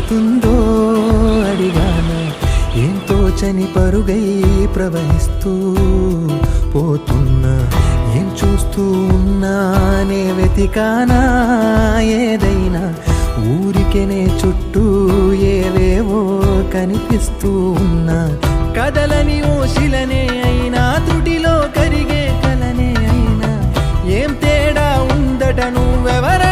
పడుతుందో అడిగాను. ఏం తోచని పరుగై ప్రవహిస్తూ పోతున్నా. ఏం చూస్తూ ఉన్నానే వెతికానా ఏదైనా. ఊరికెనే చుట్టూ ఏవేవో కనిపిస్తూ ఉన్నా. కదలని ఓశిలనే అయినా తుటిలో కరిగే కలనే అయినా. ఏం తేడా ఉందట నువ్వెవర